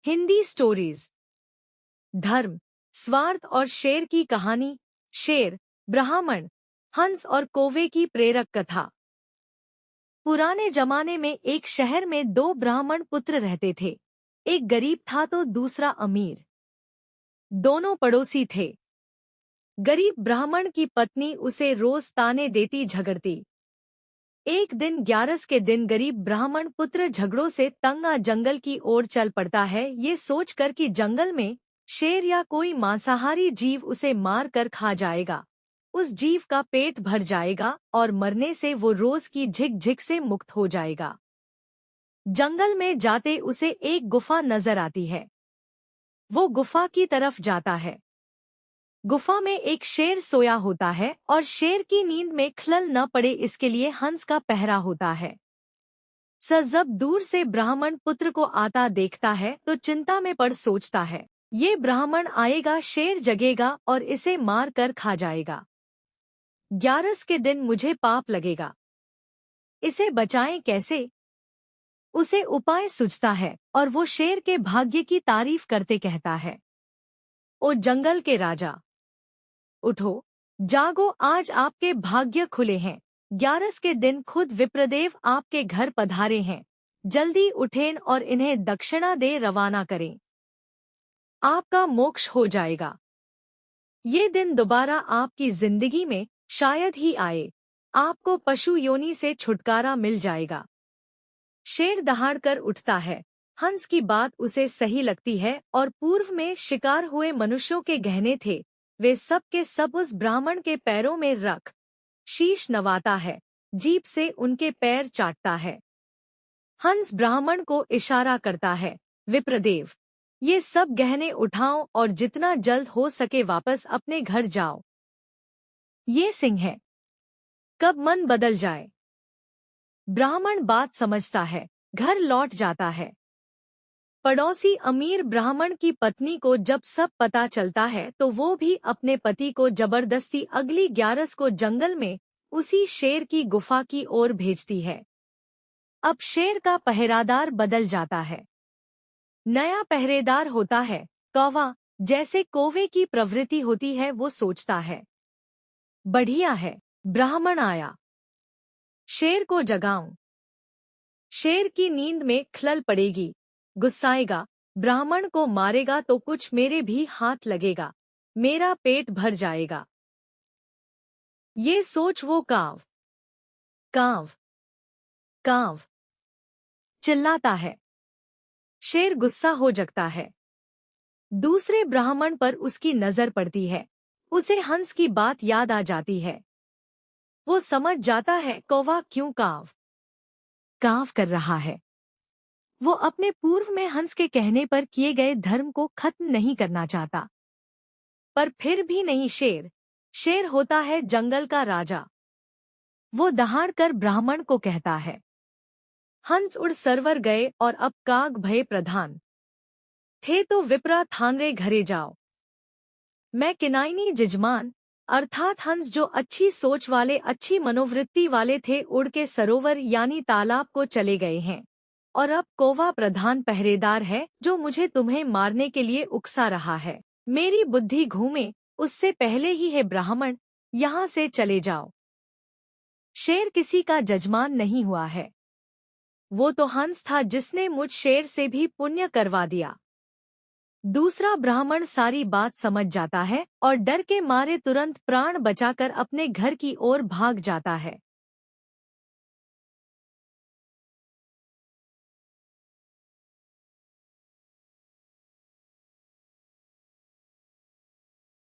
Hindi stories. धर्म, स्वार्थ और शेर की कहानी। शेर, ब्राह्मण, हंस और कौवे की प्रेरक कथा। पुराने जमाने में एक शहर में दो ब्राह्मण पुत्र रहते थे। एक गरीब था तो दूसरा अमीर। दोनों पड़ोसी थे। गरीब ब्राह्मण की पत्नी उसे रोज ताने देती, झगड़ती। एक दिन ग्यारस के दिन गरीब ब्राह्मण पुत्र झगड़ों से तंग जंगल की ओर चल पड़ता है, ये सोचकर कि जंगल में शेर या कोई मांसाहारी जीव उसे मार कर खा जाएगा। उस जीव का पेट भर जाएगा और मरने से वो रोज की झिक-झिक से मुक्त हो जाएगा। जंगल में जाते उसे एक गुफा नजर आती है। वो गुफा की तरफ जाता है। गुफा में एक शेर सोया होता है और शेर की नींद में खलल न पड़े इसके लिए हंस का पहरा होता है। जब दूर से ब्राह्मण पुत्र को आता देखता है तो चिंता में पड़ सोचता है, ये ब्राह्मण आएगा, शेर जगेगा और इसे मार कर खा जाएगा। ग्यारस के दिन मुझे पाप लगेगा। इसे बचाएं कैसे? उसे उपाय सूझता है और वो शेर के भाग्य की तारीफ करते कहता है, ओ जंगल के राजा, उठो, जागो, आज आपके भाग्य खुले हैं। ग्यारस के दिन खुद विप्रदेव आपके घर पधारे हैं। जल्दी उठें और इन्हें दक्षिणा दे रवाना करें। आपका मोक्ष हो जाएगा। ये दिन दोबारा आपकी जिंदगी में शायद ही आए। आपको पशु योनि से छुटकारा मिल जाएगा। शेर दहाड़कर उठता है। हंस की बात उसे सही लगती है और पूर्व में शिकार हुए मनुष्यों के गहने थे, वे सब के सब उस ब्राह्मण के पैरों में रख शीश नवाता है, जीभ से उनके पैर चाटता है। हंस ब्राह्मण को इशारा करता है, विप्रदेव, ये सब गहने उठाओ और जितना जल्द हो सके वापस अपने घर जाओ। ये सिंह है, कब मन बदल जाए। ब्राह्मण बात समझता है, घर लौट जाता है। पड़ोसी अमीर ब्राह्मण की पत्नी को जब सब पता चलता है तो वो भी अपने पति को जबरदस्ती अगली ग्यारस को जंगल में उसी शेर की गुफा की ओर भेजती है। अब शेर का पहरेदार बदल जाता है। नया पहरेदार होता है कौवा। जैसे कौवे की प्रवृत्ति होती है वो सोचता है, बढ़िया है, ब्राह्मण आया, शेर को जगाऊं। शेर की नींद में खलल पड़ेगी, गुस्साएगा, ब्राह्मण को मारेगा तो कुछ मेरे भी हाथ लगेगा, मेरा पेट भर जाएगा। ये सोच वो कांव कांव कांव चिल्लाता है। शेर गुस्सा हो जगता है। दूसरे ब्राह्मण पर उसकी नजर पड़ती है। उसे हंस की बात याद आ जाती है। वो समझ जाता है कौवा क्यों कांव कांव कर रहा है। वो अपने पूर्व में हंस के कहने पर किए गए धर्म को खत्म नहीं करना चाहता। पर फिर भी नहीं, शेर होता है जंगल का राजा। वो दहाड़कर ब्राह्मण को कहता है, हंस उड़ सरवर गए और अब काग भय प्रधान। थे तो विप्रा थानरे घरे जाओ। मैं किनाइनी जजमान, अर्थात हंस जो अच्छी सोच वाले, अच्छी मनोवृत्ति वाले थे, उड़ के सरोवर यानी तालाब को चले गए हैं। और अब कौवा प्रधान पहरेदार है जो मुझे तुम्हें मारने के लिए उकसा रहा है। मेरी बुद्धि घूमे उससे पहले ही है ब्राह्मण, यहाँ से चले जाओ। शेर किसी का जजमान नहीं हुआ है। वो तो हंस था जिसने मुझ शेर से भी पुण्य करवा दिया। दूसरा ब्राह्मण सारी बात समझ जाता है और डर के मारे तुरंत प्राण बचाकर अपने घर की ओर भाग जाता है।